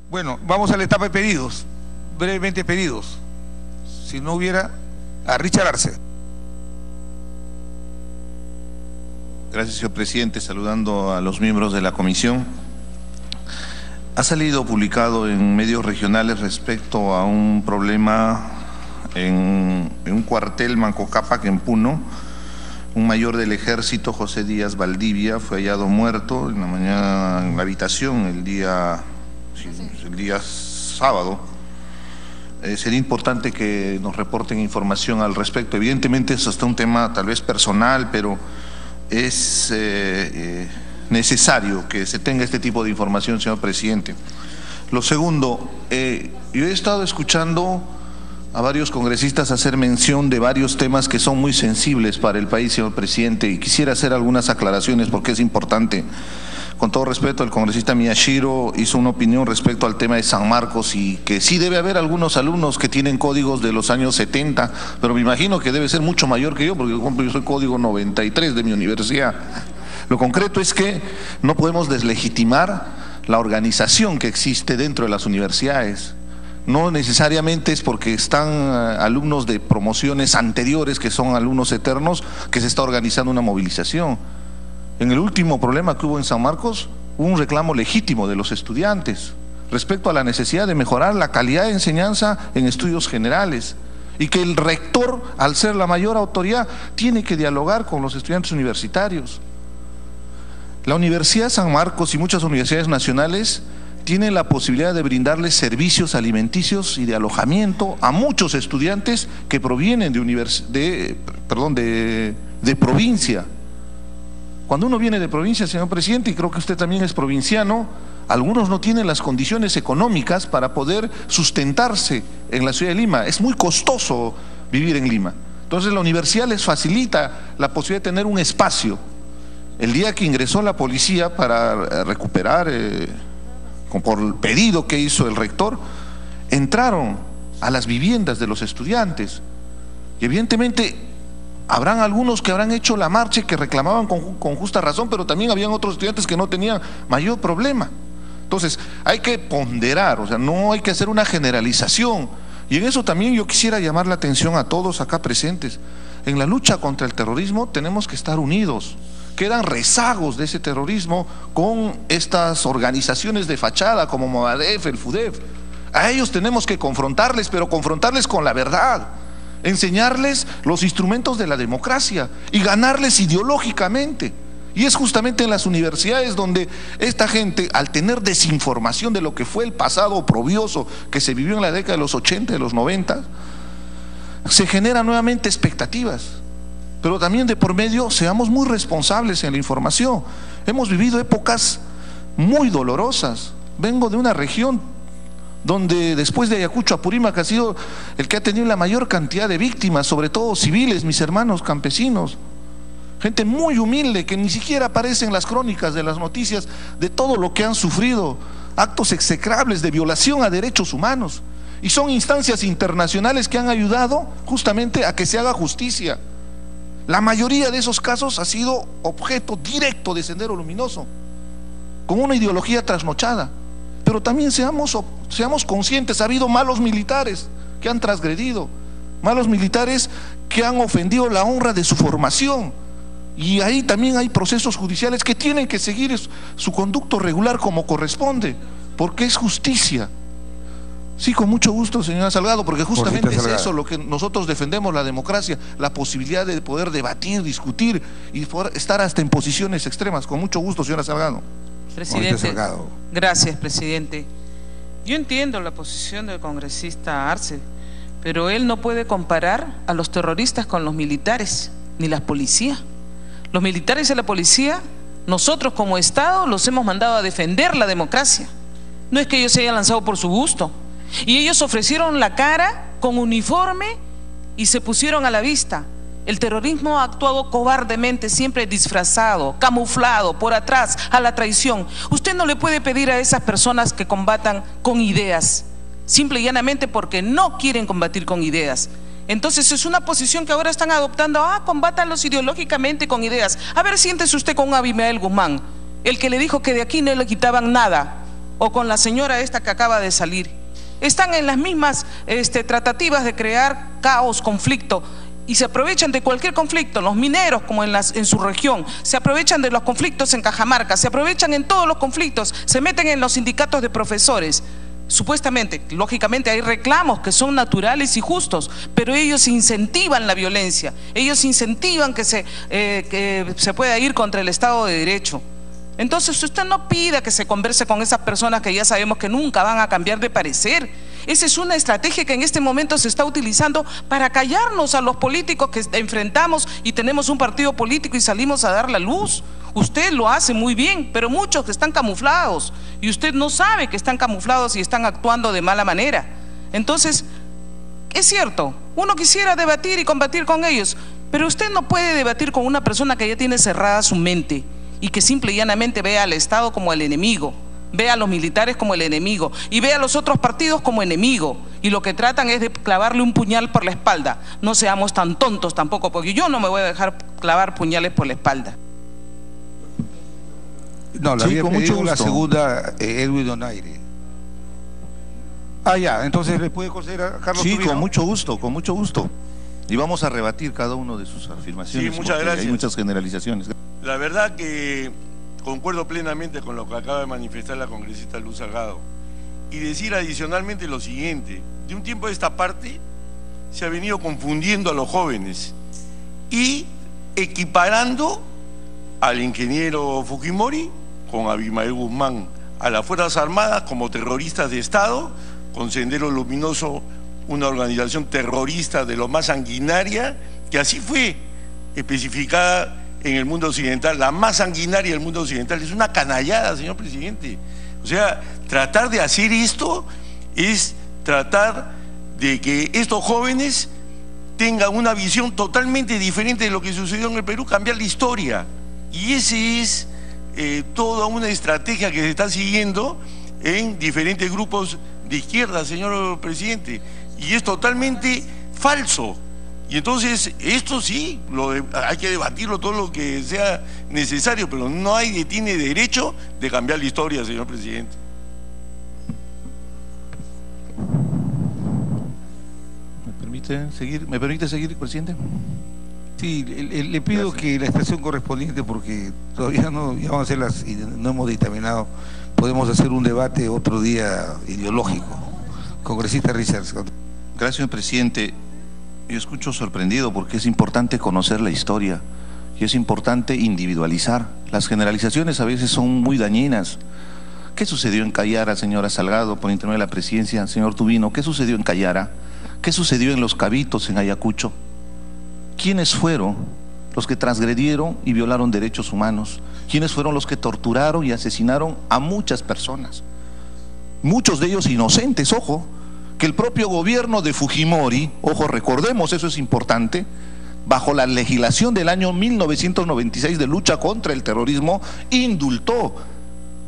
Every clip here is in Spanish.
Bueno, vamos a la etapa de pedidos. Brevemente pedidos. Si no hubiera, a Richard Arce. Gracias, señor presidente. Saludando a los miembros de la comisión. Ha salido publicado en medios regionales respecto a un problema en un cuartel Manco Cápac en Puno. Un mayor del ejército, José Díaz Valdivia, fue hallado muerto en la mañana en la habitación el día sábado. Sería importante que nos reporten información al respecto. Evidentemente es hasta un tema tal vez personal, pero es necesario que se tenga este tipo de información, señor presidente. Lo segundo, yo he estado escuchando a varios congresistas hacer mención de varios temas que son muy sensibles para el país, señor presidente, y quisiera hacer algunas aclaraciones porque es importante. Con todo respeto, el congresista Miyashiro hizo una opinión respecto al tema de San Marcos y que sí debe haber algunos alumnos que tienen códigos de los años 70, pero me imagino que debe ser mucho mayor que yo, porque yo soy código 93 de mi universidad. Lo concreto es que no podemos deslegitimar la organización que existe dentro de las universidades. No necesariamente es porque están alumnos de promociones anteriores, que son alumnos eternos, que se está organizando una movilización. En el último problema que hubo en San Marcos, hubo un reclamo legítimo de los estudiantes respecto a la necesidad de mejorar la calidad de enseñanza en estudios generales y que el rector, al ser la mayor autoridad, tiene que dialogar con los estudiantes universitarios. La Universidad de San Marcos y muchas universidades nacionales tienen la posibilidad de brindarles servicios alimenticios y de alojamiento a muchos estudiantes que provienen de provincia. Cuando uno viene de provincia, señor presidente, y creo que usted también es provinciano, algunos no tienen las condiciones económicas para poder sustentarse en la ciudad de Lima. Es muy costoso vivir en Lima. Entonces la universidad les facilita la posibilidad de tener un espacio. El día que ingresó la policía para recuperar, por el pedido que hizo el rector, entraron a las viviendas de los estudiantes. Y evidentemente habrán algunos que habrán hecho la marcha y que reclamaban con justa razón, pero también habían otros estudiantes que no tenían mayor problema. Entonces hay que ponderar, o sea, no hay que hacer una generalización. Y en eso también yo quisiera llamar la atención a todos acá presentes. En la lucha contra el terrorismo tenemos que estar unidos. Quedan rezagos de ese terrorismo con estas organizaciones de fachada como Movadef, el FUDEF. A ellos tenemos que confrontarles, pero confrontarles con la verdad, enseñarles los instrumentos de la democracia y ganarles ideológicamente. Y es justamente en las universidades donde esta gente, al tener desinformación de lo que fue el pasado oprobioso que se vivió en la década de los 80, de los 90, se generan nuevamente expectativas. Pero también de por medio seamos muy responsables en la información. Hemos vivido épocas muy dolorosas. Vengo de una región donde después de Ayacucho, Apurímac ha sido el que ha tenido la mayor cantidad de víctimas, sobre todo civiles, mis hermanos campesinos. Gente muy humilde que ni siquiera aparece en las crónicas de las noticias de todo lo que han sufrido, actos execrables de violación a derechos humanos. Y son instancias internacionales que han ayudado justamente a que se haga justicia. La mayoría de esos casos ha sido objeto directo de Sendero Luminoso, con una ideología trasnochada. Pero también seamos conscientes, ha habido malos militares que han transgredido, malos militares que han ofendido la honra de su formación. Y ahí también hay procesos judiciales que tienen que seguir su conducto regular como corresponde, porque es justicia. Sí, con mucho gusto, señora Salgado, porque justamente es eso lo que nosotros defendemos, la democracia, la posibilidad de poder debatir, discutir y poder estar hasta en posiciones extremas. Con mucho gusto, señora Salgado. Presidente, gracias, presidente. Yo entiendo la posición del congresista Arce, pero él no puede comparar a los terroristas con los militares, ni las policías. Los militares y la policía, nosotros como Estado los hemos mandado a defender la democracia. No es que ellos se hayan lanzado por su gusto. Y ellos ofrecieron la cara con uniforme y se pusieron a la vista. El terrorismo ha actuado cobardemente, siempre disfrazado, camuflado, por atrás, a la traición. Usted no le puede pedir a esas personas que combatan con ideas, simple y llanamente porque no quieren combatir con ideas. Entonces es una posición que ahora están adoptando. Combátanlos ideológicamente con ideas. A ver, siéntese usted con Abimael Guzmán, el que le dijo que de aquí no le quitaban nada. o con la señora esta que acaba de salir. Están en las mismas tratativas de crear caos, conflicto, y se aprovechan de cualquier conflicto. Los mineros, como en su región, se aprovechan de los conflictos en Cajamarca, se aprovechan en todos los conflictos, se meten en los sindicatos de profesores. Supuestamente, lógicamente hay reclamos que son naturales y justos, pero ellos incentivan la violencia, ellos incentivan que se pueda ir contra el Estado de Derecho. Entonces usted no pida que se converse con esas personas que ya sabemos que nunca van a cambiar de parecer. Esa es una estrategia que en este momento se está utilizando para callarnos a los políticos que enfrentamos y tenemos un partido político y salimos a dar la luz. Usted lo hace muy bien, pero muchos que están camuflados y usted no sabe que están camuflados y están actuando de mala manera. Entonces, es cierto, uno quisiera debatir y combatir con ellos, pero usted no puede debatir con una persona que ya tiene cerrada su mente y que simple y llanamente ve al Estado como el enemigo, ve a los militares como el enemigo y ve a los otros partidos como enemigo, y lo que tratan es de clavarle un puñal por la espalda. No seamos tan tontos tampoco, porque yo no me voy a dejar clavar puñales por la espalda. No, la había pedido la segunda, Edwin Donaire. Ya, entonces le puede conceder a Carlos Sí, Tubino. con mucho gusto. Y vamos a rebatir cada uno de sus afirmaciones. Sí, muchas gracias. Hay muchas generalizaciones. La verdad que concuerdo plenamente con lo que acaba de manifestar la congresista Luz Salgado. Y decir adicionalmente lo siguiente: de un tiempo a esta parte se ha venido confundiendo a los jóvenes y equiparando al ingeniero Fujimori con Abimael Guzmán, a las Fuerzas Armadas como terroristas de Estado, con Sendero Luminoso, una organización terrorista de lo más sanguinaria, que así fue especificada en el mundo occidental, la más sanguinaria del mundo occidental. Es una canallada, señor presidente. O sea, tratar de hacer esto es tratar de que estos jóvenes tengan una visión totalmente diferente de lo que sucedió en el Perú, cambiar la historia. Y ese es toda una estrategia que se está siguiendo en diferentes grupos de izquierda, señor presidente, y es totalmente falso. Y entonces esto sí, hay que debatirlo todo lo que sea necesario, pero nadie tiene derecho de cambiar la historia, señor presidente. ¿Me permite seguir, presidente? Sí, le pido que la expresión correspondiente, porque todavía no, ya vamos a hacerlas y no hemos dictaminado, podemos hacer un debate otro día ideológico. Congresista Richards. Gracias, señor presidente. Yo escucho sorprendido porque es importante conocer la historia y es importante individualizar. Las generalizaciones a veces son muy dañinas. ¿Qué sucedió en Cayara, señora Salgado, por intermedio de la presidencia? Señor Tubino, ¿qué sucedió en Cayara? ¿Qué sucedió en Los Cabitos, en Ayacucho? ¿Quiénes fueron los que transgredieron y violaron derechos humanos? ¿Quiénes fueron los que torturaron y asesinaron a muchas personas? Muchos de ellos inocentes, ojo, que el propio gobierno de Fujimori, ojo, recordemos, eso es importante, bajo la legislación del año 1996 de lucha contra el terrorismo, indultó.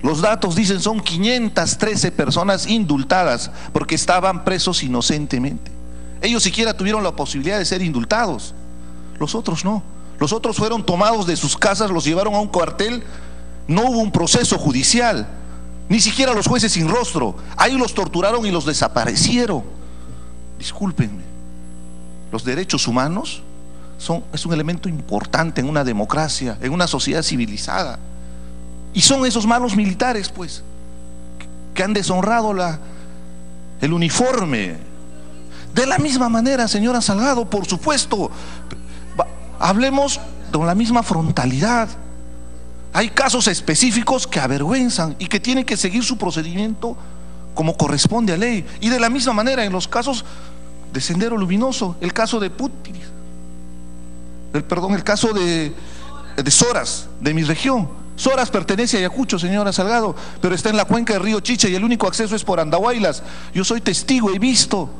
Los datos dicen son 513 personas indultadas porque estaban presos inocentemente. Ellos siquiera tuvieron la posibilidad de ser indultados. Los otros no. Los otros fueron tomados de sus casas, los llevaron a un cuartel, no hubo un proceso judicial, ni siquiera los jueces sin rostro. Ahí los torturaron y los desaparecieron. Discúlpenme, los derechos humanos es un elemento importante en una democracia, en una sociedad civilizada. Y son esos malos militares, pues, que han deshonrado el uniforme. De la misma manera, señora Salgado, por supuesto, hablemos con la misma frontalidad. Hay casos específicos que avergüenzan y que tienen que seguir su procedimiento como corresponde a ley. Y de la misma manera, en los casos de Sendero Luminoso, el caso de Putin, el caso de Soras, de mi región. Soras pertenece a Ayacucho, señora Salgado, pero está en la cuenca del río Chicha y el único acceso es por Andahuaylas. Yo soy testigo, he visto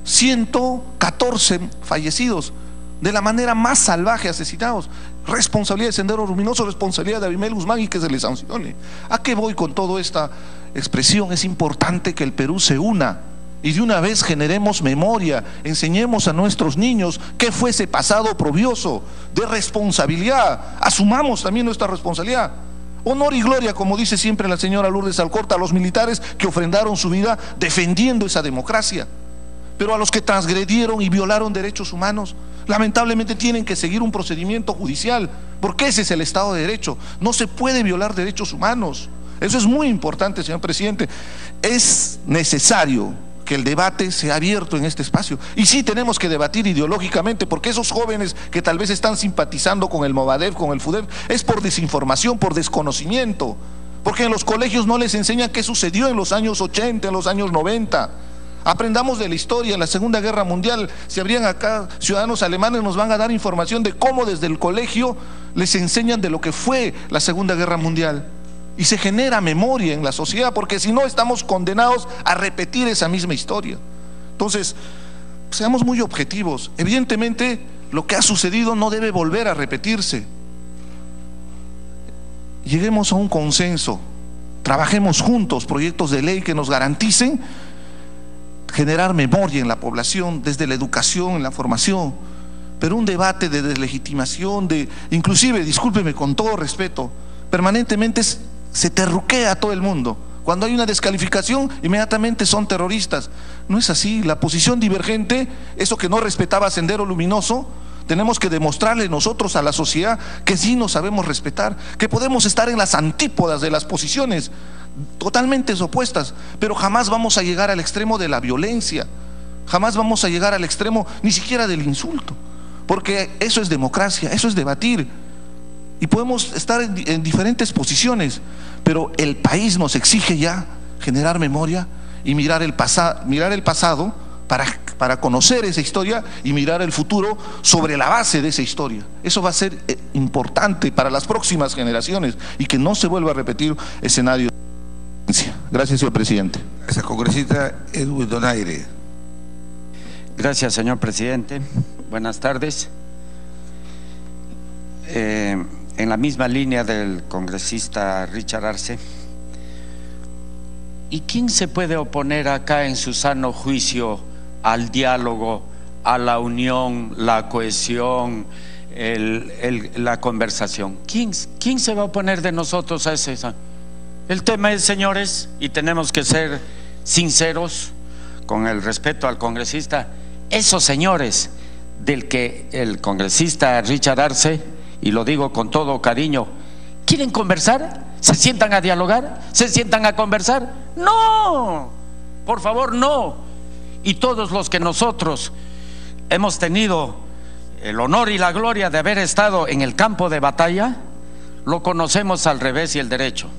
114 fallecidos, de la manera más salvaje asesinados. Responsabilidad de Sendero Luminoso, responsabilidad de Abimael Guzmán, y que se le sancione. ¿A qué voy con toda esta expresión? Es importante que el Perú se una y de una vez generemos memoria, enseñemos a nuestros niños qué fue ese pasado oprobioso de responsabilidad. Asumamos también nuestra responsabilidad. Honor y gloria, como dice siempre la señora Lourdes Alcorta, a los militares que ofrendaron su vida defendiendo esa democracia. Pero a los que transgredieron y violaron derechos humanos, lamentablemente tienen que seguir un procedimiento judicial, porque ese es el Estado de Derecho. No se puede violar derechos humanos. Eso es muy importante, señor presidente. Es necesario que el debate sea abierto en este espacio. Y sí tenemos que debatir ideológicamente, porque esos jóvenes que tal vez están simpatizando con el Movadef, con el FUDEF, es por desinformación, por desconocimiento, porque en los colegios no les enseñan qué sucedió en los años 80, en los años 90. Aprendamos de la historia. En la Segunda Guerra Mundial, si habrían acá ciudadanos alemanes, nos van a dar información de cómo desde el colegio les enseñan de lo que fue la Segunda Guerra Mundial. Y se genera memoria en la sociedad, porque si no estamos condenados a repetir esa misma historia. Entonces, seamos muy objetivos. Evidentemente, lo que ha sucedido no debe volver a repetirse. Lleguemos a un consenso, trabajemos juntos proyectos de ley que nos garanticen generar memoria en la población, desde la educación, en la formación, pero un debate de deslegitimación, inclusive, discúlpeme con todo respeto, permanentemente se terruquea a todo el mundo. Cuando hay una descalificación, inmediatamente son terroristas. No es así. La posición divergente, eso que no respetaba Sendero Luminoso, tenemos que demostrarle nosotros a la sociedad que sí nos sabemos respetar, que podemos estar en las antípodas de las posiciones totalmente opuestas, pero jamás vamos a llegar al extremo de la violencia, jamás vamos a llegar al extremo ni siquiera del insulto, porque eso es democracia, eso es debatir. Y podemos estar en diferentes posiciones, pero el país nos exige ya generar memoria y mirar el pasado para conocer esa historia y mirar el futuro sobre la base de esa historia. Eso va a ser importante para las próximas generaciones y que no se vuelva a repetir escenario. Gracias, señor presidente. Gracias, congresista Edwin Donaire. Gracias, señor presidente. Buenas tardes. En la misma línea del congresista Richard Arce, ¿y quién se puede oponer acá en su sano juicio al diálogo, a la unión, la cohesión, la conversación? ¿Quién se va a oponer de nosotros a ese? El tema es, señores, y tenemos que ser sinceros con el respeto al congresista, esos señores del que el congresista Richard Arce, y lo digo con todo cariño, ¿quieren conversar? ¿Se sientan a dialogar? ¿Se sientan a conversar? No, por favor, no. Y todos los que nosotros hemos tenido el honor y la gloria de haber estado en el campo de batalla, lo conocemos al revés y el derecho.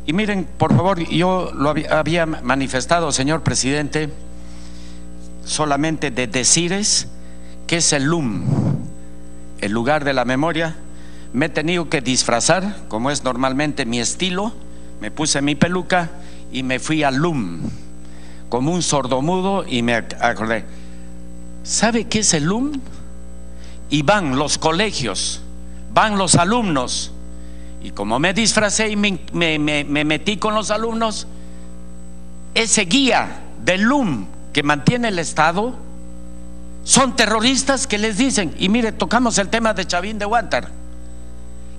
Y miren, por favor, yo lo había manifestado, señor presidente, solamente de decires que es el LUM, el lugar de la memoria. Me he tenido que disfrazar, como es normalmente mi estilo, me puse mi peluca y me fui al LUM, como un sordomudo, y me acordé. ¿Sabe qué es el LUM? Y van los colegios, van los alumnos, y como me disfracé y me metí con los alumnos, ese guía del LUM que mantiene el Estado son terroristas que les dicen, y mire, tocamos el tema de Chavín de Huántar,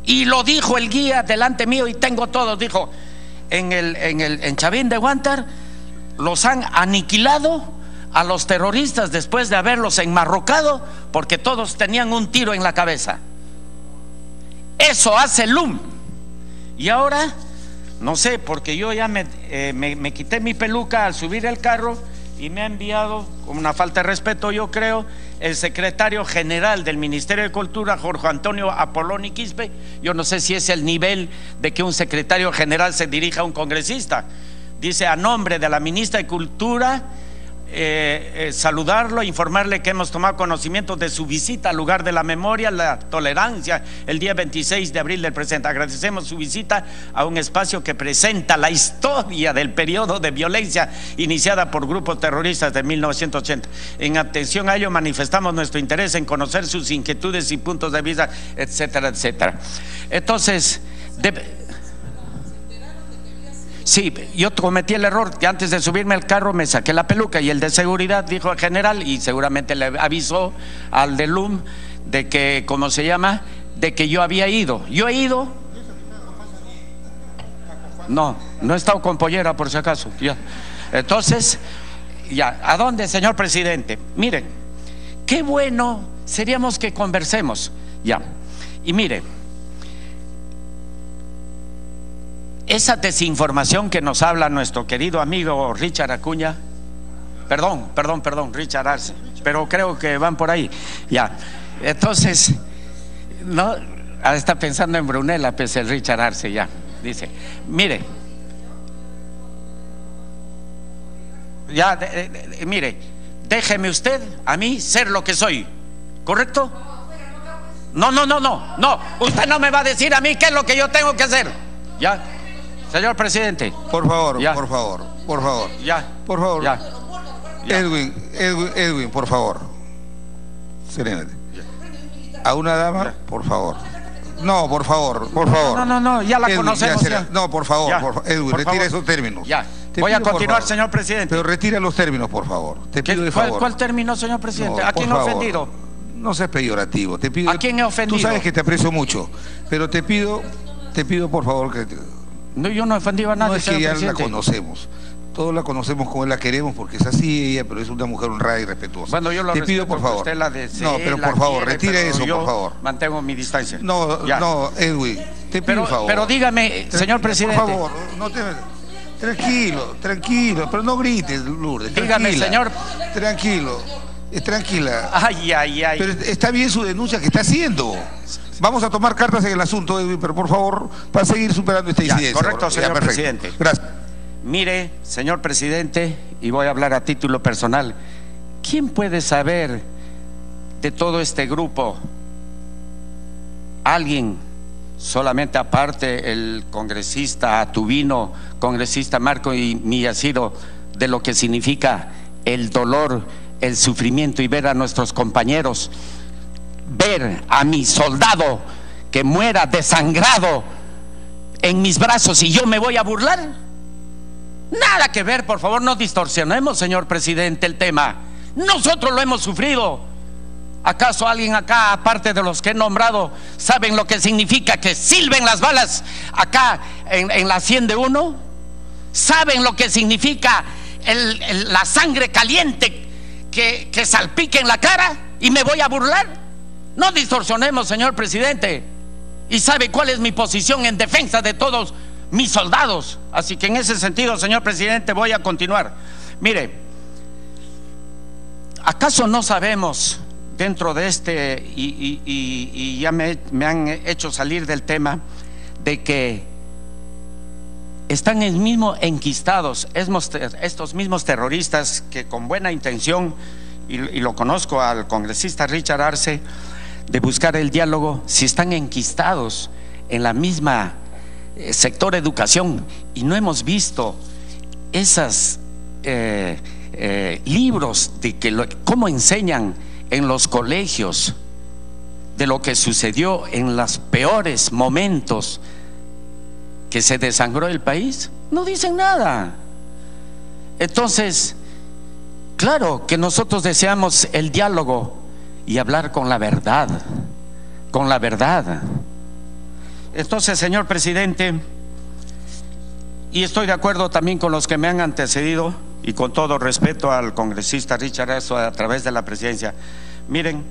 y lo dijo el guía delante mío, y tengo todos, dijo, en Chavín de Huántar los han aniquilado a los terroristas después de haberlos enmarrocado, porque todos tenían un tiro en la cabeza. Eso hace el LUM. Y ahora, no sé, porque yo ya me quité mi peluca al subir el carro, y me ha enviado, con una falta de respeto yo creo, el secretario general del Ministerio de Cultura, Jorge Antonio Apoloni Quispe. Yo no sé si es el nivel de que un secretario general se dirija a un congresista. Dice: a nombre de la ministra de Cultura, saludarlo, informarle que hemos tomado conocimiento de su visita al lugar de la memoria, la tolerancia, el día 26 de abril del presente. Agradecemos su visita a un espacio que presenta la historia del periodo de violencia iniciada por grupos terroristas de 1980. En atención a ello, manifestamos nuestro interés en conocer sus inquietudes y puntos de vista, etcétera, etcétera. Entonces, sí, yo cometí el error que antes de subirme al carro me saqué la peluca, y el de seguridad dijo al general, y seguramente le avisó al de LUM de que, ¿cómo se llama?, de que yo había ido. Yo he ido. No he estado con pollera por si acaso. Ya. Entonces, ya, ¿a dónde, señor presidente? Miren, qué bueno seríamos que conversemos. Ya. Y mire, esa desinformación que nos habla nuestro querido amigo Richard Acuña, perdón, Richard Arce, pero creo que van por ahí. Ya. Entonces, no, está pensando en Brunella, pues el Richard Arce, ya. Dice, mire, ya, mire, déjeme usted a mí ser lo que soy, ¿correcto? No, usted no me va a decir a mí qué es lo que yo tengo que hacer. Ya, señor presidente. Por favor, ya. por favor. Ya. Por favor. Ya. Edwin, por favor. Serénate. A una dama, por favor. No, por favor. No, ya la Edwin, conocemos. Ya. No, por favor, Edwin, retira esos términos. Ya. Voy a continuar, señor presidente. Pero retira los términos, por favor. Te pido de favor. ¿Cuál término, señor presidente? No, ¿A quién he ofendido? No seas peyorativo. Te pido, ¿A quién he ofendido? Tú sabes que te aprecio mucho, pero te pido por favor que... No, yo no he ofendido a nadie. No es que ya la conocemos. Todos la conocemos como la queremos porque es así ella, pero es una mujer honrada y respetuosa. Bueno, yo lo te pido por favor. Usted la desee, no, pero por favor, retire eso, yo por favor. Mantengo mi distancia. No, Edwin, te pido por favor. Pero dígame, señor presidente. Por favor, tranquilo, pero no grites, Lourdes. Dígame, señor. Tranquila. Ay. Pero está bien su denuncia que está haciendo. Vamos a tomar cartas en el asunto, Edwin, pero por favor, para seguir superando esta incidencia. Correcto, señor presidente. Gracias. Mire, señor presidente, y voy a hablar a título personal, ¿quién puede saber de todo este grupo? Alguien, solamente aparte el congresista Tubino, congresista Marco y Millasido, de lo que significa el dolor, el sufrimiento y ver a nuestros compañeros, ver a mi soldado que muera desangrado en mis brazos y yo me voy a burlar. Nada que ver, por favor, no distorsionemos, señor presidente, el tema. Nosotros lo hemos sufrido. ¿Acaso alguien acá, aparte de los que he nombrado, saben lo que significa que silben las balas acá en la 100 de 1? ¿Saben lo que significa la sangre caliente que salpique en la cara y me voy a burlar? No distorsionemos, señor presidente. ¿Y sabe cuál es mi posición en defensa de todos mis soldados? Así que en ese sentido, señor presidente, voy a continuar. Mire, ¿acaso no sabemos dentro de y ya me han hecho salir del tema, de que están mismo enquistados estos mismos terroristas que con buena intención, y lo conozco al congresista Richard Arce, de buscar el diálogo, si están enquistados en la misma sector educación, y no hemos visto esas libros de cómo enseñan en los colegios de lo que sucedió en los peores momentos que se desangró el país. No dicen nada. Entonces, claro que nosotros deseamos el diálogo y hablar con la verdad, Entonces, señor presidente, y estoy de acuerdo también con los que me han antecedido, y con todo respeto al congresista Richard Arce a través de la presidencia, miren,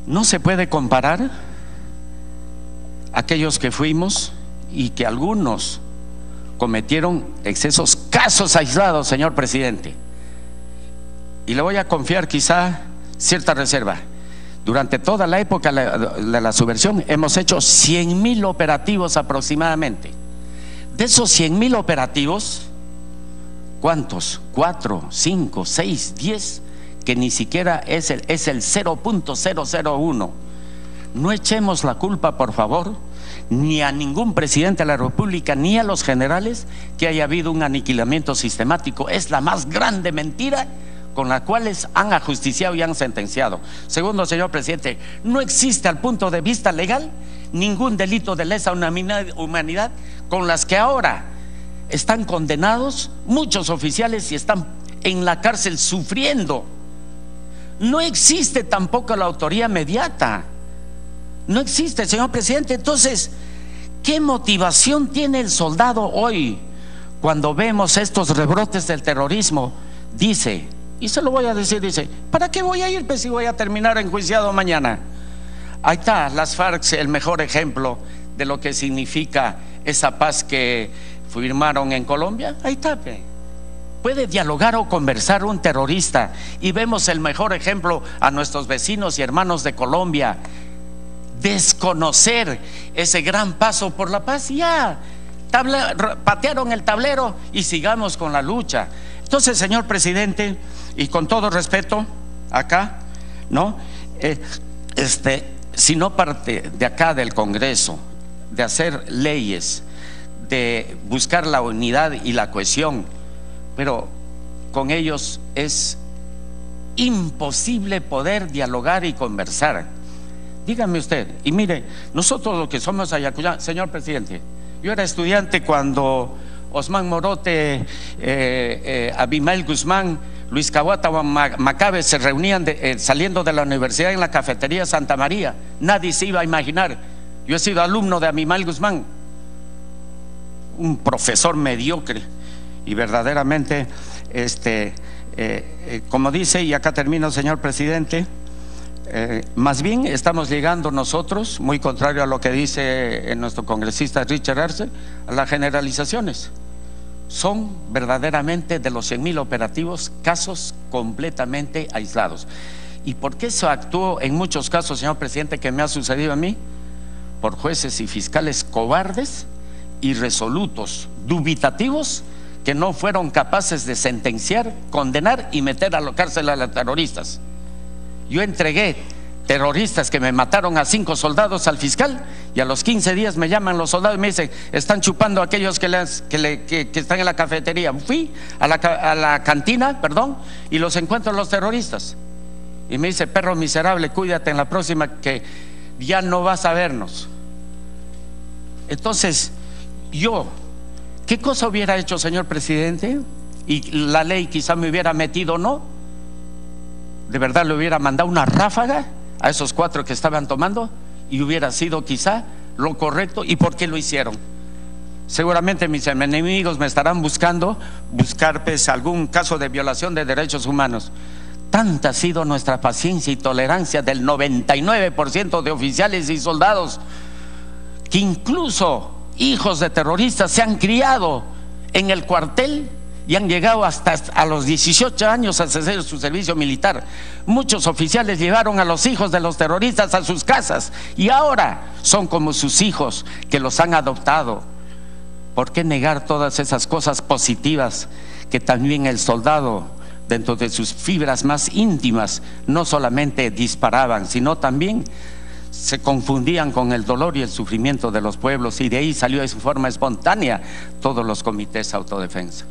no se puede comparar aquellos que fuimos y que algunos cometieron excesos, casos aislados, señor presidente. Y le voy a confiar quizá cierta reserva. Durante toda la época de la subversión hemos hecho 100,000 operativos aproximadamente. De esos 100,000 operativos, ¿cuántos? 4, 5, 6, 10, que ni siquiera es el 0.001. No echemos la culpa, por favor, ni a ningún presidente de la República, ni a los generales, que haya habido un aniquilamiento sistemático. Es la más grande mentira con la cual han ajusticiado y han sentenciado. Segundo, señor presidente, no existe al punto de vista legal ningún delito de lesa humanidad con las que ahora están condenados muchos oficiales y están en la cárcel sufriendo. No existe tampoco la autoría mediata. No existe, señor presidente. Entonces, ¿Qué motivación tiene el soldado hoy cuando vemos estos rebrotes del terrorismo? Dice, y se lo voy a decir, dice, ¿para qué voy a ir si voy a terminar enjuiciado mañana? Ahí está, las FARC, el mejor ejemplo de lo que significa esa paz que firmaron en Colombia. Ahí está, puede dialogar o conversar un terrorista, y vemos el mejor ejemplo a nuestros vecinos y hermanos de Colombia. Desconocer ese gran paso por la paz, ya patearon el tablero y sigamos con la lucha. Entonces, señor presidente, y con todo respeto acá, ¿no? Si no parte de acá del Congreso, de hacer leyes, de buscar la unidad y la cohesión, pero con ellos es imposible poder dialogar y conversar. Dígame usted, y mire, nosotros lo que somos Ayacuyá, señor presidente, yo era estudiante cuando Osman Morote, Abimael Guzmán, Luis Cahuata, Macabe se reunían saliendo de la universidad en la cafetería Santa María. Nadie se iba a imaginar. Yo he sido alumno de Abimael Guzmán, un profesor mediocre, y verdaderamente, como dice, y acá termino, señor presidente, más bien estamos llegando nosotros, muy contrario a lo que dice nuestro congresista Richard Arce, a las generalizaciones. Son verdaderamente de los 100.000 operativos casos completamente aislados. ¿Y por qué se actuó en muchos casos, señor presidente, que me ha sucedido a mí? Por jueces y fiscales cobardes, irresolutos, dubitativos, que no fueron capaces de sentenciar, condenar y meter a la cárcel a los terroristas. Yo entregué terroristas que me mataron a 5 soldados al fiscal, y a los 15 días me llaman los soldados y me dicen, están chupando a aquellos que están en la cafetería. Fui a la cantina, y los encuentro los terroristas, y me dice, perro miserable, cuídate en la próxima que ya no vas a vernos. Entonces, yo, ¿qué cosa hubiera hecho, señor presidente? Y la ley quizá me hubiera metido, ¿no? De verdad le hubiera mandado una ráfaga a esos 4 que estaban tomando, y hubiera sido quizá lo correcto. ¿Y por qué lo hicieron? Seguramente mis enemigos me estarán buscar pues algún caso de violación de derechos humanos. Tanta ha sido nuestra paciencia y tolerancia del 99% de oficiales y soldados, que incluso hijos de terroristas se han criado en el cuartel y han llegado hasta a los 18 años a hacer su servicio militar. Muchos oficiales llevaron a los hijos de los terroristas a sus casas, y ahora son como sus hijos, que los han adoptado. ¿Por qué negar todas esas cosas positivas que también el soldado, dentro de sus fibras más íntimas, no solamente disparaban, sino también se confundían con el dolor y el sufrimiento de los pueblos? Y de ahí salió de forma espontánea todos los comités de autodefensa.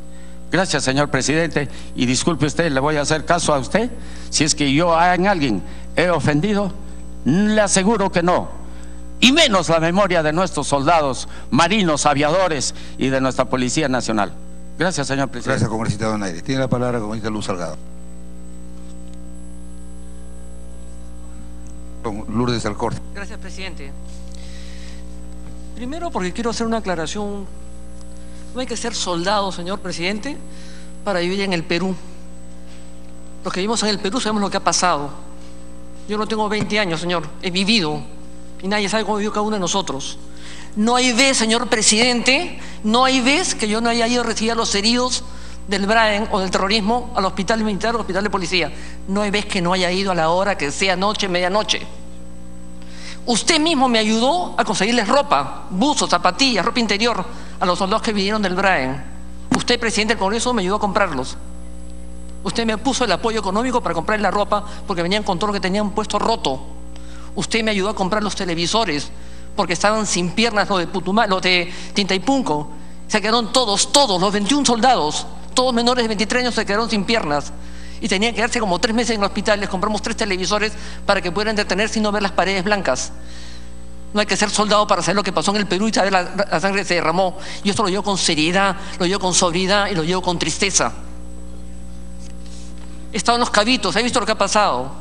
Gracias, señor presidente, y disculpe usted, le voy a hacer caso a usted. Si es que yo en alguien he ofendido, le aseguro que no, y menos la memoria de nuestros soldados, marinos, aviadores y de nuestra Policía Nacional. Gracias, señor presidente. Gracias, congresista Donaire. Tiene la palabra el congresista Luz Salgado. Lourdes Alcorte. Gracias, presidente. Primero, porque quiero hacer una aclaración. No hay que ser soldado, señor presidente, para vivir en el Perú. Los que vivimos en el Perú sabemos lo que ha pasado. Yo no tengo 20 años, señor, he vivido, y nadie sabe cómo vivió cada uno de nosotros. No hay vez, señor presidente, no hay vez que yo no haya ido a recibir a los heridos del BRAEN o del terrorismo al hospital militar o al hospital de policía. No hay vez que no haya ido a la hora que sea, noche, medianoche. Usted mismo me ayudó a conseguirles ropa, buzos, zapatillas, ropa interior a los soldados que vinieron del BRAEN. Usted, presidente del Congreso, me ayudó a comprarlos. Usted me puso el apoyo económico para comprar la ropa, porque venían con todo lo que tenían puesto roto. Usted me ayudó a comprar los televisores, porque estaban sin piernas los de Putumayo, los de Tintaypunco. Se quedaron todos, los 21 soldados, todos menores de 23 años, se quedaron sin piernas. Y tenían que quedarse como 3 meses en el hospital. Les compramos 3 televisores para que pudieran detenerse y no ver las paredes blancas. No hay que ser soldado para saber lo que pasó en el Perú y saber la sangre que se derramó. Y esto lo llevo con seriedad, lo llevo con sobriedad y lo llevo con tristeza. He estado en los Cabitos, he visto lo que ha pasado.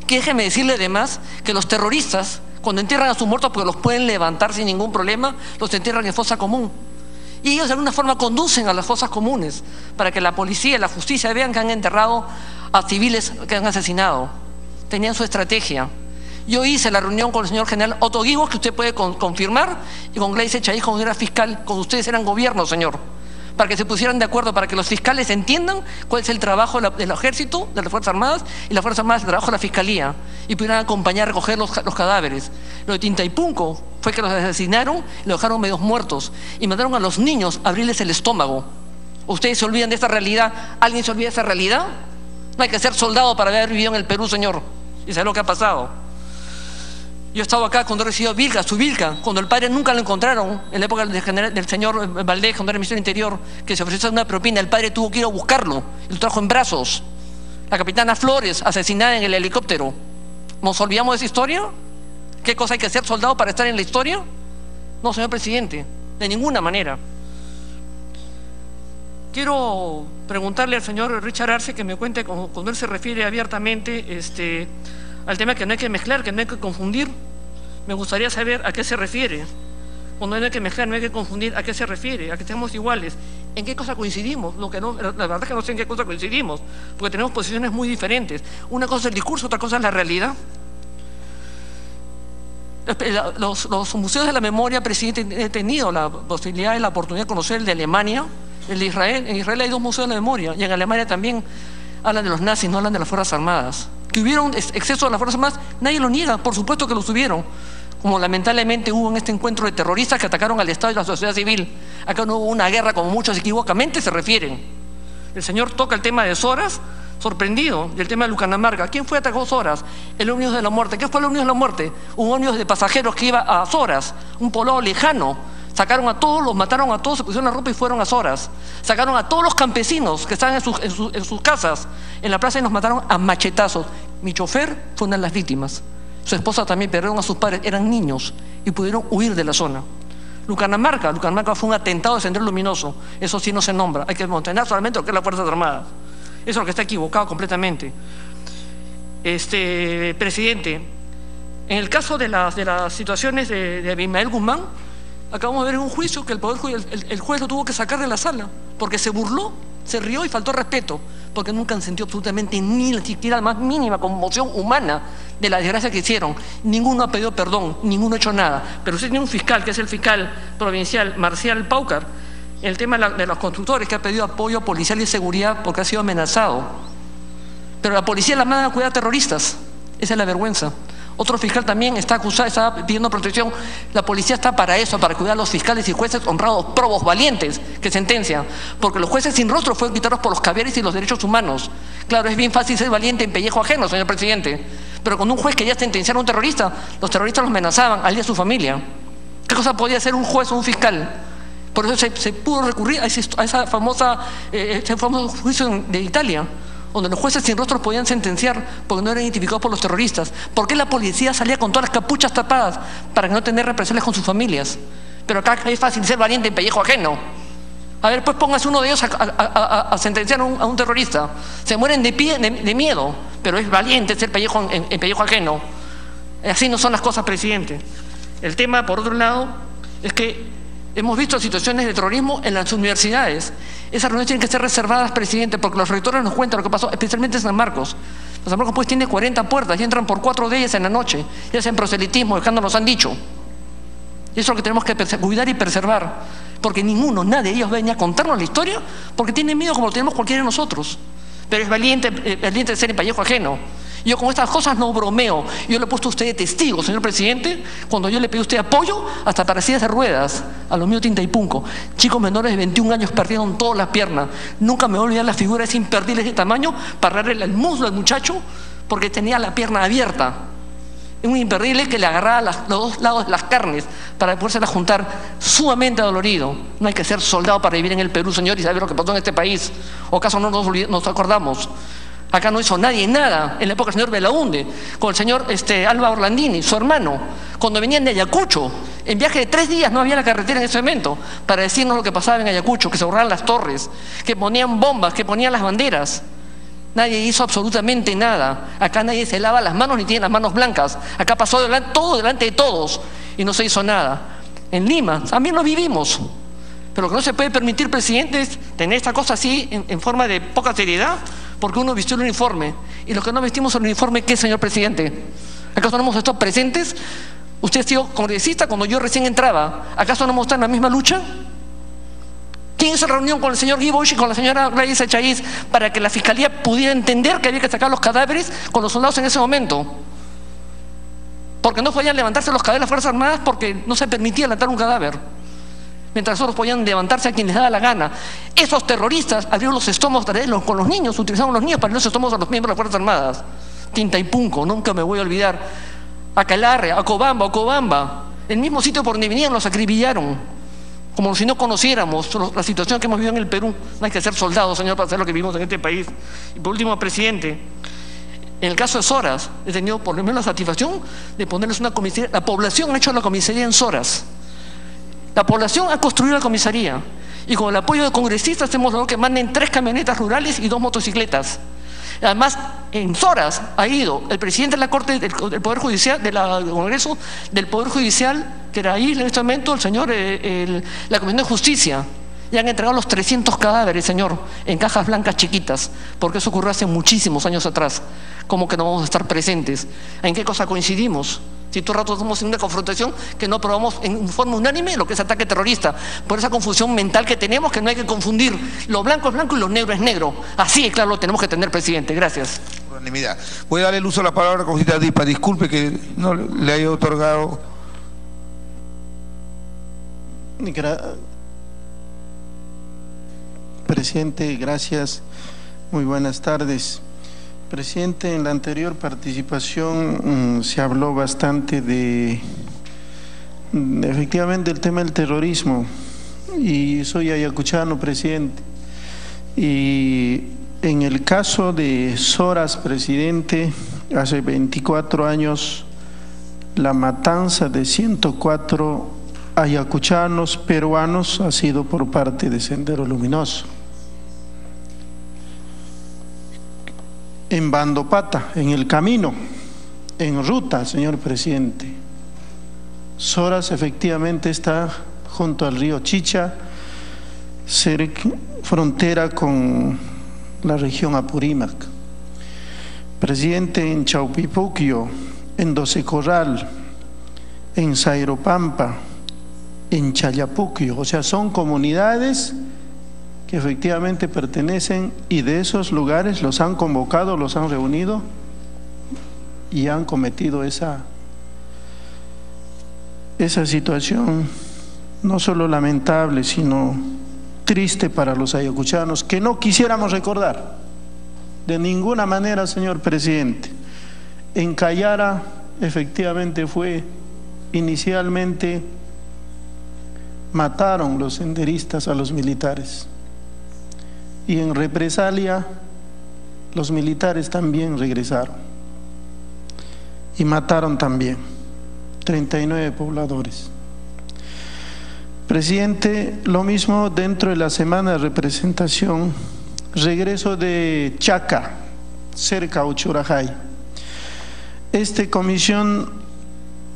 Que déjeme decirle además que los terroristas, Cuando entierran a sus muertos, porque los pueden levantar sin ningún problema, los entierran en fosa común. Y ellos de alguna forma conducen a las fosas comunes para que la policía y la justicia vean que han enterrado a civiles que han asesinado. Tenían su estrategia. Yo hice la reunión con el señor general Otto Guigos, que usted puede confirmar, y con Gleice Chaíz, cuando era fiscal, cuando ustedes eran gobierno, señor, para que se pusieran de acuerdo, para que los fiscales entiendan cuál es el trabajo del ejército, de las Fuerzas Armadas, y las Fuerzas Armadas el trabajo de la fiscalía, y pudieran acompañar a recoger los cadáveres. Lo de Tintaipunco fue que los asesinaron y los dejaron medios muertos, y mandaron a los niños a abrirles el estómago. ¿Ustedes se olvidan de esta realidad? ¿Alguien se olvida de esa realidad? No hay que ser soldado para haber vivido en el Perú, señor, y saber lo que ha pasado. Yo he estado acá cuando recibió Vilca, su Vilca, cuando el padre nunca lo encontraron, en la época del señor Valdés, cuando era ministro del Interior, que se ofreció una propina, el padre tuvo que ir a buscarlo, y lo trajo en brazos. La capitana Flores, asesinada en el helicóptero. ¿Nos olvidamos de esa historia? ¿Qué cosa hay que ser soldado para estar en la historia? No, señor presidente, de ninguna manera. Quiero preguntarle al señor Richard Arce que me cuente cuando él se refiere abiertamente al tema que no hay que mezclar, que no hay que confundir. Me gustaría saber a qué se refiere. Cuando no hay que mezclar, no hay que confundir, ¿a qué se refiere? ¿A que seamos iguales? ¿En qué cosa coincidimos? La verdad es que no sé en qué cosa coincidimos, porque tenemos posiciones muy diferentes. Una cosa es el discurso, otra cosa es la realidad. Los museos de la memoria, presidente, he tenido la posibilidad y la oportunidad de conocer el de Alemania, el de Israel. En Israel hay 2 museos de la memoria, y en Alemania también hablan de los nazis, no hablan de las Fuerzas Armadas. Que hubieron exceso de las Fuerzas Armadas, nadie lo niega, por supuesto que los tuvieron, como lamentablemente hubo en este encuentro de terroristas que atacaron al Estado y a la sociedad civil. Acá no hubo una guerra como muchos equivocamente se refieren. El señor toca el tema de Soras, sorprendido, y el tema de Lucanamarca. ¿Quién fue atacado Soras? El ómnibus de la muerte. ¿Qué fue el ómnibus de la muerte? Un ómnibus de pasajeros que iba a Soras, un poblado lejano. Sacaron a todos, los mataron a todos, se pusieron la ropa y fueron a Soras. Sacaron a todos los campesinos que estaban en sus casas en la plaza y nos mataron a machetazos. Mi chofer fue una de las víctimas. Su esposa también, perdieron a sus padres, eran niños y pudieron huir de la zona. Lucanamarca fue un atentado de Sendero Luminoso. Eso sí no se nombra. Hay que mantener solamente lo que es las Fuerzas Armadas. Eso es lo que está equivocado completamente. Presidente, en el caso de las situaciones de Abimael Guzmán, acabamos de ver en un juicio que el juez lo tuvo que sacar de la sala porque se burló, se rió y faltó respeto, porque nunca han sentido absolutamente ni siquiera la más mínima conmoción humana de la desgracia que hicieron. Ninguno ha pedido perdón, ninguno ha hecho nada. Pero usted tiene un fiscal, que es el fiscal provincial Marcial Paucar, en el tema de los constructores, que ha pedido apoyo policial y seguridad porque ha sido amenazado. Pero la policía la manda a cuidar a terroristas. Esa es la vergüenza. Otro fiscal también está acusado, está pidiendo protección. La policía está para eso, para cuidar a los fiscales y jueces honrados, probos, valientes, que sentencian. Porque los jueces sin rostro fueron quitados por los caviares y los derechos humanos. Claro, es bien fácil ser valiente en pellejo ajeno, señor presidente. Pero con un juez que ya sentenciaron a un terrorista, los terroristas los amenazaban, a él y a su familia. ¿Qué cosa podía hacer un juez o un fiscal? Por eso se pudo recurrir a ese famoso juicio de Italia, donde los jueces sin rostros podían sentenciar porque no eran identificados por los terroristas. ¿Por qué la policía salía con todas las capuchas tapadas? Para que no tener represalias con sus familias. Pero acá es fácil ser valiente en pellejo ajeno. A ver, pues póngase uno de ellos a sentenciar a un terrorista. Se mueren de miedo, pero es valiente ser pellejo en pellejo ajeno. Así no son las cosas, presidente. El tema, por otro lado, es que hemos visto situaciones de terrorismo en las universidades. Esas reuniones tienen que ser reservadas, presidente, porque los rectores nos cuentan lo que pasó, especialmente en San Marcos. San Marcos pues tiene 40 puertas y entran por 4 de ellas en la noche y hacen proselitismo, dejando nos han dicho. Y eso es lo que tenemos que cuidar y preservar, porque nadie de ellos venía a contarnos la historia, porque tienen miedo como lo tenemos cualquiera de nosotros. Pero es valiente de ser en pellejo ajeno. Yo con estas cosas no bromeo. Yo le he puesto a usted de testigo, señor presidente, cuando yo le pedí a usted apoyo hasta para sillas de ruedas, a los míos Tintaipunco. Chicos menores de 21 años perdieron todas las piernas. Nunca me voy a olvidar las figuras imperdibles de tamaño para darle el muslo al muchacho porque tenía la pierna abierta. Un imperdible que le agarraba los 2 lados de las carnes para podérselas juntar, sumamente dolorido. No hay que ser soldado para vivir en el Perú, señor, y saber lo que pasó en este país. ¿O acaso no nos acordamos? Acá no hizo nadie nada en la época del señor Belaunde, con el señor Alba Orlandini, su hermano, cuando venían de Ayacucho, en viaje de 3 días, no había la carretera en ese momento, para decirnos lo que pasaba en Ayacucho, que se borraban las torres, que ponían bombas, que ponían las banderas. Nadie hizo absolutamente nada. Acá nadie se lava las manos ni tiene las manos blancas. Acá pasó todo delante de todos y no se hizo nada. En Lima también lo vivimos. Pero lo que no se puede permitir, presidente, es tener esta cosa así en forma de poca seriedad, porque uno vistió el uniforme. Y los que no vestimos el uniforme, ¿qué, señor presidente? ¿Acaso no hemos estado presentes? Usted ha sido congresista cuando yo recién entraba. ¿Acaso no hemos estado en la misma lucha? ¿Quién hizo reunión con el señor Guy Bosch y con la señora Gladys Echaíz para que la fiscalía pudiera entender que había que sacar los cadáveres con los soldados en ese momento? Porque no podían levantarse los cadáveres de las Fuerzas Armadas porque no se permitía levantar un cadáver, mientras otros podían levantarse a quien les daba la gana. Esos terroristas abrieron los estómagos con los niños, utilizaron los niños para abrir los estómagos a los miembros de las Fuerzas Armadas. Tintaipunco, nunca me voy a olvidar. Acalarre, Ocobamba, el mismo sitio por donde venían los acribillaron, como si no conociéramos la situación que hemos vivido en el Perú. No hay que ser soldados, señor, para hacer lo que vivimos en este país. Y por último, presidente, en el caso de Soras, he tenido por lo menos la satisfacción de ponerles una comisaría. La población ha hecho la comisaría en Soras. La población ha construido la comisaría. Y con el apoyo de congresistas hemos logrado que manden 3 camionetas rurales y 2 motocicletas. Además, en Soras ha ido el presidente de la Corte del Poder Judicial, del Congreso, del Poder Judicial, que era ahí en este momento el señor, la Comisión de Justicia, y han entregado los 300 cadáveres, señor, en cajas blancas chiquitas, porque eso ocurrió hace muchísimos años atrás. ¿Cómo que no vamos a estar presentes? ¿En qué cosa coincidimos? Si todo el rato estamos en una confrontación que no aprobamos en forma unánime lo que es ataque terrorista, por esa confusión mental que tenemos, que no hay que confundir lo blanco es blanco y lo negro es negro. Así, claro, lo tenemos que tener, presidente. Gracias. Unanimidad. Voy a darle el uso de la palabra a congresista Dipa. Disculpe que no le haya otorgado. Presidente, gracias. Muy buenas tardes. Presidente, en la anterior participación se habló bastante efectivamente del tema del terrorismo, y soy ayacuchano, presidente, y en el caso de Soras, presidente, hace 24 años la matanza de 104 ayacuchanos peruanos ha sido por parte de Sendero Luminoso. En Bandopata, en el camino, en ruta, señor presidente. Soras efectivamente está junto al río Chicha, frontera con la región Apurímac. Presidente, en Chaupipuquio, en Doce Corral, en Zairopampa, en Chayapuquio, o sea, son comunidades que efectivamente pertenecen, y de esos lugares los han convocado, los han reunido y han cometido esa situación no solo lamentable, sino triste para los ayacuchanos, que no quisiéramos recordar de ninguna manera, señor presidente. En Cayara efectivamente inicialmente mataron los senderistas a los militares, y en represalia los militares también regresaron y mataron también 39 pobladores. Presidente, lo mismo dentro de la semana de representación, regreso de Chaca, cerca a Uchurajay. Comisión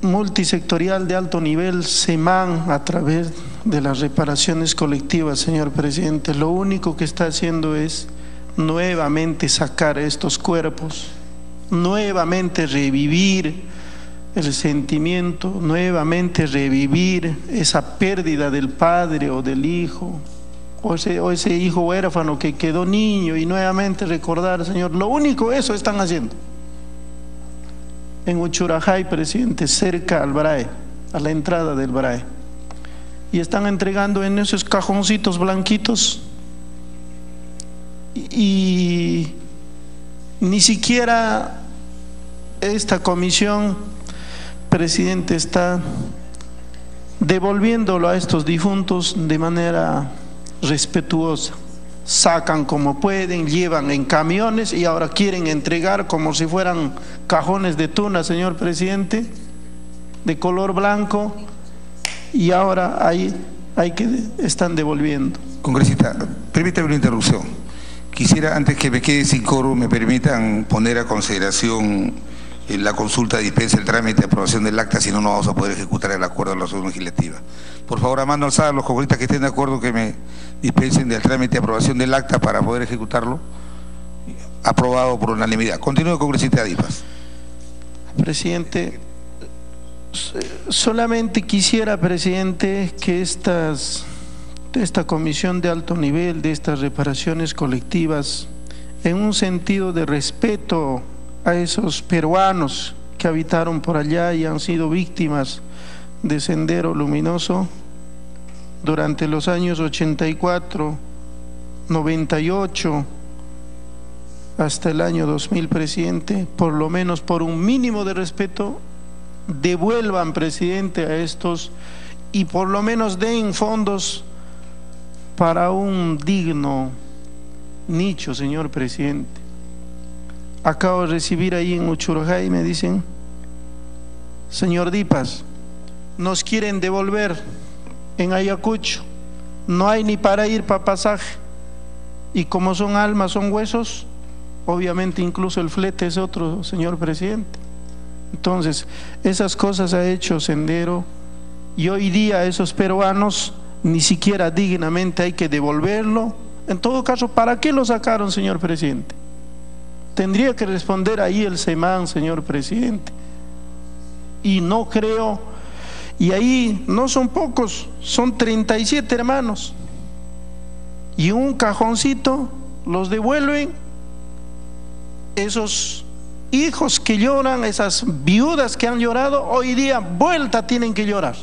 multisectorial de alto nivel, SEMAN, a través de las reparaciones colectivas, señor presidente, lo único que está haciendo es nuevamente sacar estos cuerpos, nuevamente revivir el sentimiento, nuevamente revivir esa pérdida del padre o del hijo, o ese hijo huérfano que quedó niño, y nuevamente recordar, señor, lo único eso están haciendo. En Uchurajay, presidente, cerca al BRAE, a la entrada del BRAE, y están entregando en esos cajoncitos blanquitos, y ni siquiera esta comisión, presidente, está devolviéndolo a estos difuntos de manera respetuosa. Sacan como pueden, llevan en camiones y ahora quieren entregar como si fueran cajones de tuna, señor presidente, de color blanco, y ahora están devolviendo. Congresista, permítame una interrupción. Quisiera, antes que me quede sin coro, me permitan poner a consideración la consulta dispensa el trámite de aprobación del acta, si no, no vamos a poder ejecutar el acuerdo de la resolución legislativa. Por favor, a mano alzada, los congresistas que estén de acuerdo que me dispensen del trámite de aprobación del acta para poder ejecutarlo. Aprobado por unanimidad. Continúe, congresista Dipas. Presidente, solamente quisiera, presidente, que esta comisión de alto nivel, de estas reparaciones colectivas, en un sentido de respeto a esos peruanos que habitaron por allá y han sido víctimas de Sendero Luminoso durante los años 84, 98 hasta el año 2000, presidente, por lo menos por un mínimo de respeto, devuelvan, presidente, a estos y por lo menos den fondos para un digno nicho, señor presidente. Acabo de recibir ahí en Uchurajay y me dicen: señor Dipas, nos quieren devolver en Ayacucho, no hay ni para ir para pasaje, y como son almas, son huesos, obviamente incluso el flete es otro, señor presidente. Entonces, esas cosas ha hecho Sendero, y hoy día esos peruanos ni siquiera dignamente hay que devolverlo. En todo caso, ¿para qué lo sacaron, señor presidente? Tendría que responder ahí el SEMAN, señor presidente. Y no creo, y ahí no son pocos, son 37 hermanos, y un cajoncito los devuelven. Esos hijos que lloran, esas viudas que han llorado, hoy día vuelta tienen que llorar.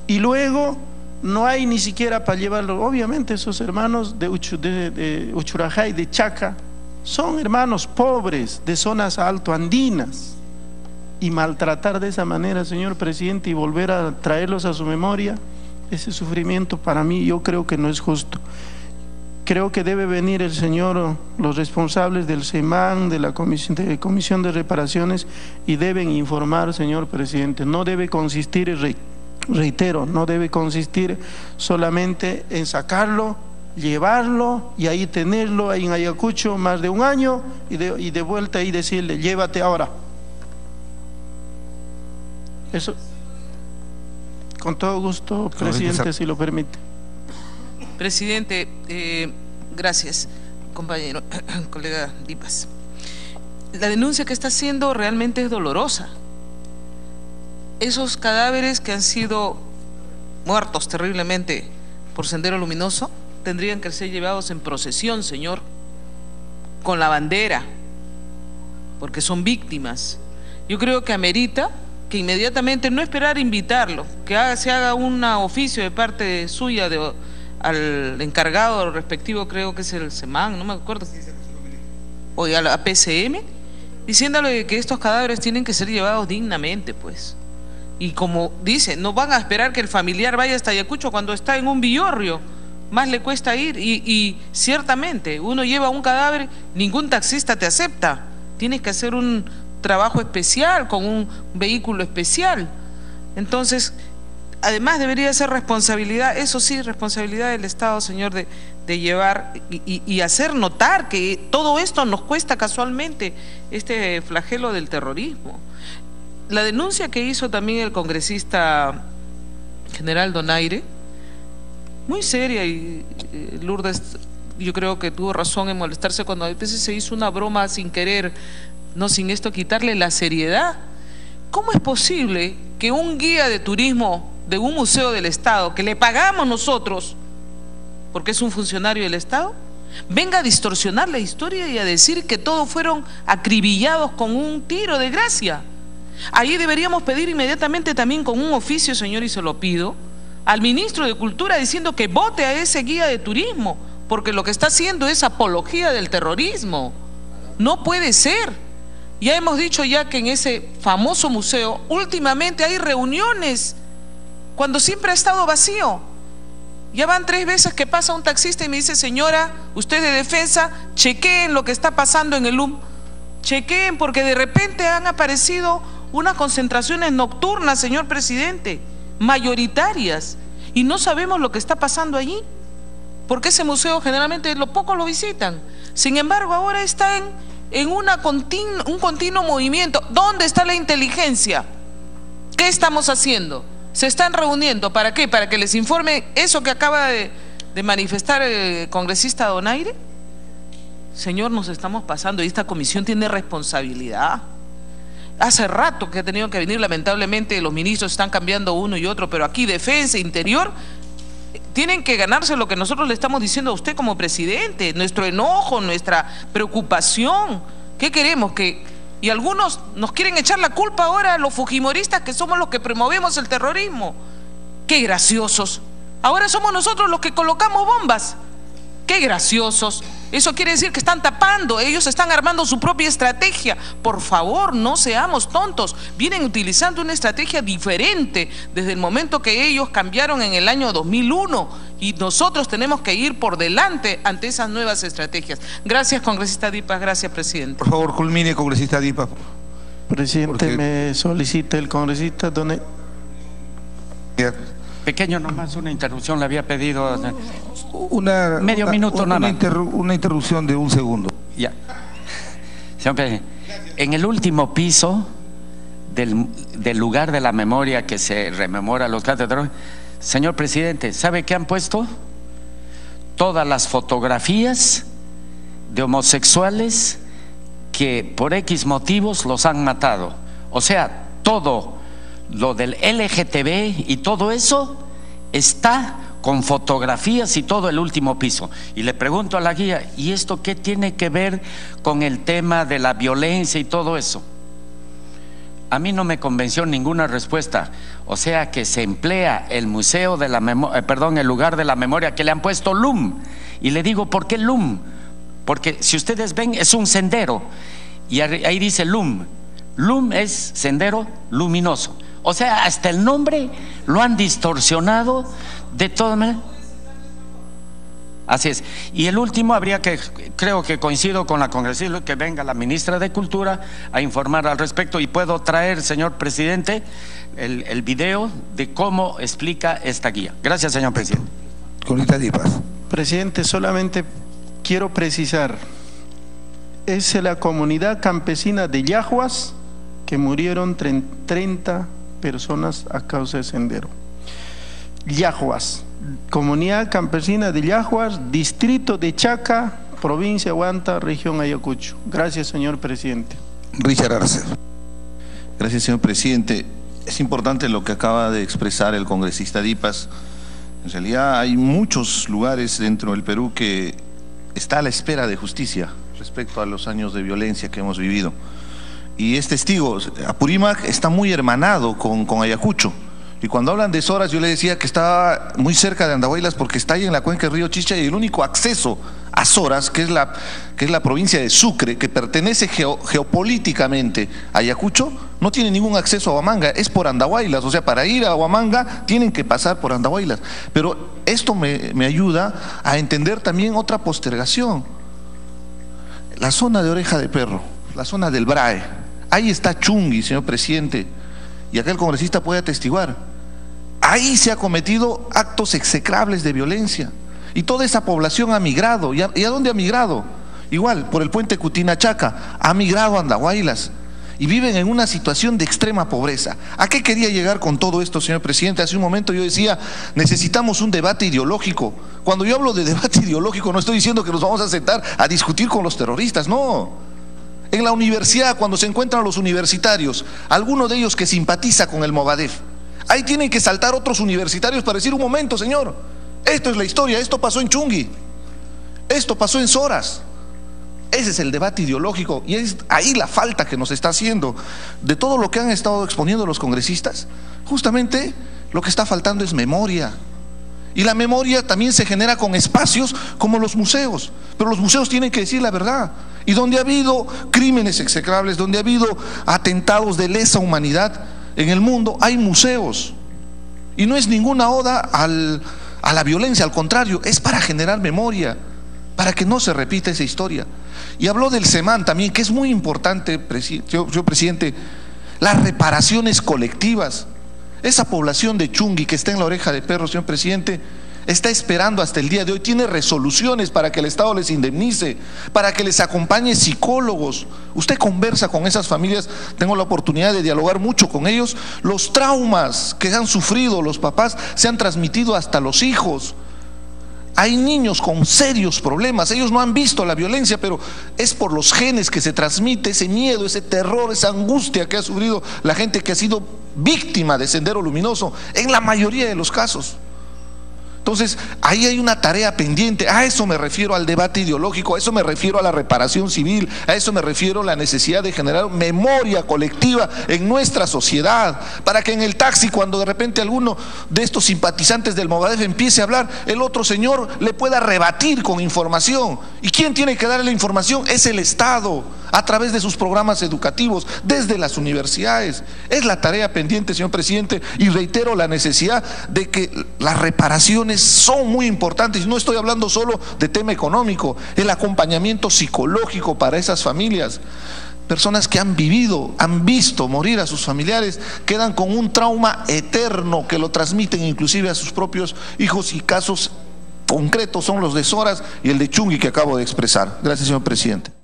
Y luego no hay ni siquiera para llevarlo. Obviamente esos hermanos de Uchurajay, de Chaca, son hermanos pobres de zonas altoandinas, y maltratar de esa manera, señor presidente, y volver a traerlos a su memoria, ese sufrimiento para mí, yo creo que no es justo. Creo que debe venir el señor, los responsables del SEMAN, de la comisión de reparaciones, y deben informar, señor presidente. No debe consistir, reitero, no debe consistir solamente en sacarlo, llevarlo y ahí tenerlo ahí en Ayacucho más de un año y de vuelta y decirle: llévate ahora. Eso, con todo gusto, presidente, si lo permite. Presidente, gracias, compañero, colega Dipas. La denuncia que está haciendo realmente es dolorosa. Esos cadáveres que han sido muertos terriblemente por Sendero Luminoso tendrían que ser llevados en procesión, señor, con la bandera, porque son víctimas. Yo creo que amerita que inmediatamente, no esperar invitarlo, que se haga un oficio de parte suya al encargado respectivo, creo que es el SEMAN, no me acuerdo, o a la PCM, diciéndole que estos cadáveres tienen que ser llevados dignamente, pues. Y como dice, no van a esperar que el familiar vaya hasta Ayacucho cuando está en un villorrio, más le cuesta ir, y ciertamente uno lleva un cadáver, ningún taxista te acepta, tienes que hacer un trabajo especial con un vehículo especial. Entonces, además debería ser responsabilidad, eso sí, responsabilidad del Estado, señor, de llevar y hacer notar que todo esto nos cuesta casualmente este flagelo del terrorismo. La denuncia que hizo también el congresista general Donaire, muy seria, y Lourdes yo creo que tuvo razón en molestarse cuando a veces se hizo una broma sin querer, no sin esto quitarle la seriedad. ¿Cómo es posible que un guía de turismo de un museo del Estado, que le pagamos nosotros, porque es un funcionario del Estado, venga a distorsionar la historia y a decir que todos fueron acribillados con un tiro de gracia? Ahí deberíamos pedir inmediatamente también con un oficio, señor, y se lo pido, al ministro de Cultura diciendo que vote a ese guía de turismo, porque lo que está haciendo es apología del terrorismo. No puede ser. Ya hemos dicho ya que en ese famoso museo últimamente hay reuniones cuando siempre ha estado vacío. Ya van 3 veces que pasa un taxista y me dice: señora, usted de defensa, chequeen lo que está pasando en el chequeen, porque de repente han aparecido unas concentraciones nocturnas, señor presidente, mayoritarias, y no sabemos lo que está pasando allí. porque ese museo generalmente pocos lo visitan. Sin embargo, ahora está en un continuo movimiento. ¿Dónde está la inteligencia? ¿Qué estamos haciendo? ¿Se están reuniendo? ¿Para qué? ¿Para que les informe eso que acaba de manifestar el congresista Donaire? Señor, nos estamos pasando y esta comisión tiene responsabilidad. Hace rato que ha tenido que venir, lamentablemente los ministros están cambiando uno y otro, pero aquí Defensa, Interior, tienen que ganarse lo que nosotros le estamos diciendo a usted como presidente, nuestro enojo, nuestra preocupación. ¿Qué queremos? Y algunos nos quieren echar la culpa ahora a los fujimoristas, que somos los que promovemos el terrorismo. ¡Qué graciosos! Ahora somos nosotros los que colocamos bombas. ¡Qué graciosos! Eso quiere decir que están tapando, ellos están armando su propia estrategia. Por favor, no seamos tontos. Vienen utilizando una estrategia diferente desde el momento que ellos cambiaron en el año 2001 y nosotros tenemos que ir por delante ante esas nuevas estrategias. Gracias, congresista Dipas. Gracias, presidente. Por favor, culmine, congresista Dipas. Presidente, me solicita el congresista Donaire. Pequeño, nomás una interrupción le había pedido. Medio minuto nada más. Una interrupción de un segundo. Ya. Señor presidente, en el último piso del lugar de la memoria que se rememora los casos de terror, señor presidente, ¿sabe qué han puesto? Todas las fotografías de homosexuales que por X motivos los han matado. O sea, todo lo del LGTB y todo eso está con fotografías y todo el último piso. Y le pregunto a la guía, ¿y esto qué tiene que ver con el tema de la violencia y todo eso? A mí no me convenció ninguna respuesta. O sea que se emplea el museo de la el lugar de la memoria, que le han puesto LUM. Y le digo, ¿por qué LUM? Porque si ustedes ven, es un sendero y ahí dice LUM. LUM es sendero luminoso. O sea, hasta el nombre lo han distorsionado de todas maneras. Así es. Y el último, creo que coincido con la congresista, que venga la ministra de Cultura a informar al respecto, y puedo traer, señor presidente, el video de cómo explica esta guía. Gracias, señor presidente. Congresista Dipas. Presidente, solamente quiero precisar, es la comunidad campesina de Yahuas que murieron 30 personas a causa de sendero. Yahuas, comunidad campesina de Yahuas, distrito de Chaca, provincia de Huanta, región Ayacucho. Gracias, señor presidente. Richard Arce. Gracias, señor presidente. Es importante lo que acaba de expresar el congresista Dipas. En realidad hay muchos lugares dentro del Perú que está a la espera de justicia respecto a los años de violencia que hemos vivido. Y es testigo, Apurímac está muy hermanado con Ayacucho. Y cuando hablan de Soras, yo le decía que estaba muy cerca de Andahuaylas porque está ahí en la cuenca del río Chicha, y el único acceso a Soras, que es la provincia de Sucre, que pertenece geopolíticamente a Ayacucho, no tiene ningún acceso a Huamanga, es por Andahuaylas. O sea, para ir a Huamanga tienen que pasar por Andahuaylas. Pero esto me ayuda a entender también otra postergación. La zona de Oreja de Perro, la zona del BRAE, ahí está Chungui, señor presidente, y acá el congresista puede atestiguar. Ahí se ha cometido actos execrables de violencia y toda esa población ha migrado. ¿Y a dónde ha migrado? Igual, por el puente Cutinachaca, ha migrado a Andahuaylas y viven en una situación de extrema pobreza. ¿A qué quería llegar con todo esto, señor presidente? Hace un momento yo decía, necesitamos un debate ideológico. Cuando yo hablo de debate ideológico, no estoy diciendo que nos vamos a sentar a discutir con los terroristas, no. En la universidad, cuando se encuentran los universitarios, alguno de ellos que simpatiza con el Movadef, ahí tienen que saltar otros universitarios para decir, un momento, señor, esto es la historia, esto pasó en Chungui, esto pasó en Soras. Ese es el debate ideológico, y es ahí la falta que nos está haciendo. De todo lo que han estado exponiendo los congresistas, justamente lo que está faltando es memoria. Y la memoria también se genera con espacios como los museos, pero los museos tienen que decir la verdad. Y donde ha habido crímenes execrables, donde ha habido atentados de lesa humanidad en el mundo, hay museos. Y no es ninguna oda a la violencia, al contrario, es para generar memoria, para que no se repita esa historia. Y habló del SEMAN también, que es muy importante, señor presidente, las reparaciones colectivas. Esa población de Chungui que está en la Oreja de Perro, señor presidente, está esperando hasta el día de hoy, tiene resoluciones para que el Estado les indemnice, para que les acompañe psicólogos. Usted conversa con esas familias, tengo la oportunidad de dialogar mucho con ellos. Los traumas que han sufrido los papás se han transmitido hasta los hijos. Hay niños con serios problemas, ellos no han visto la violencia, pero es por los genes que se transmite ese miedo, ese terror, esa angustia que ha sufrido la gente que ha sido víctima de Sendero Luminoso, en la mayoría de los casos. Entonces, ahí hay una tarea pendiente. A eso me refiero al debate ideológico, a eso me refiero a la reparación civil, a eso me refiero a la necesidad de generar memoria colectiva en nuestra sociedad, para que en el taxi, cuando de repente alguno de estos simpatizantes del Movadef empiece a hablar, el otro señor le pueda rebatir con información. ¿Y quién tiene que darle la información? Es el Estado, a través de sus programas educativos, desde las universidades. Es la tarea pendiente, señor presidente, y reitero la necesidad de que las reparaciones son muy importantes. No estoy hablando solo de tema económico, el acompañamiento psicológico para esas familias. Personas que han vivido, han visto morir a sus familiares, quedan con un trauma eterno que lo transmiten inclusive a sus propios hijos, y casos concretos son los de Soras y el de Chungui que acabo de expresar. Gracias, señor presidente.